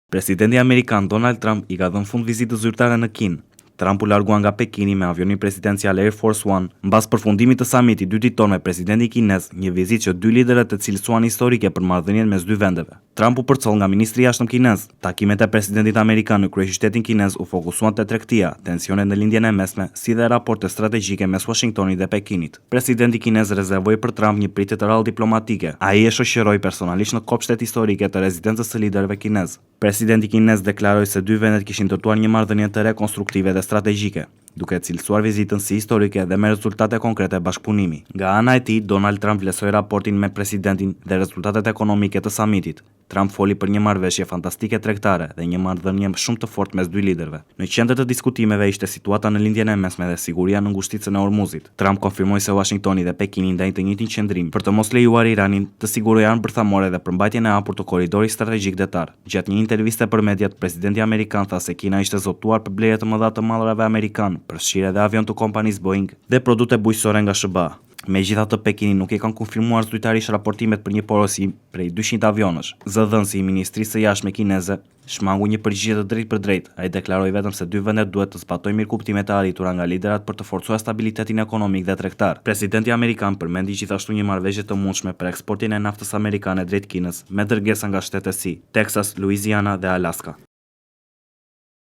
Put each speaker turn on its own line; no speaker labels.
Presidenti Amerikan Donald Trump I ka dhënë fund vizitës zyrtare në Kinë. Trump u largua nga Pekini me avionin presidencial Air Force One, mbas përfundimit të samitit 2 ditor me presidenti kinez, një vizitë që 2 liderët e cilësuan historike për marrëdhënien mes 2 vendeve. Trump u përcoll nga ministri I jashtëm kinez. Takimet e presidentit amerikan në kryeqytetin kinez u fokusuan te tregtia, tensionet në lindjen e mesme, si dhe raporte strategjike mes Washingtonit dhe Pekinit. Presidenti kinez rezervoi për Trump një pritje të rrallë diplomatike. Ai e shoqëroi personalisht në kopshtet historike të rezidencës së liderëve kinez. Presidenti kinez deklaroi se 2 vendet kishin tentuar një marrëdhënie të re konstruktive dhe strategjike, duke cilësuar vizitën si historike dhe me rezultate konkrete bashkëpunimi. Nga ana e tij, Donald Trump vlerësoi raportin me presidentin dhe rezultatet ekonomike të samitit. Trump foli për një marrëveshje fantastike tregtare dhe një marrëdhënie shumë të fortë mes 2 liderëve. Në qendër të diskutimeve ishte situata në lindjen e mesme dhe siguria në ngushticën e Hormuzit. Trump konfirmoi se Washingtoni dhe Pekini ndajnë të njëjtin qendrim për të mos lejuar Iranin të sigurojë armë bërthamore dhe përmbajtjen e hapur të korridorit strategjik detar. Gjatë një interviste për mediat, presidenti amerikan tha se Kina ishte zotuar për blerje të mëdha të mallrave amerikan, përfshirë edhe avion të kompanisë Boeing dhe produkte bujqësore nga SBA. Megjithatë, Pekini nuk I kanë konfirmuar zyrtarisht raportimet për një porosi prej 200 avionësh. Zëdhënësi I Ministrisë së Jashtme kineze shmangu një përgjigje të drejtë për drejtë. Ai deklaroi vetëm se 2 vendet duhet të zbatojnë mirëkuptimet e arritura nga liderat për të forcuar stabilitetin ekonomik dhe tregtar. Presidenti amerikan përmendi gjithashtu një marrëveshje të mundshme për eksportin e naftës amerikane drejt Kinës, me dërgesa nga shtete si Texas, Louisiana dhe Alaska.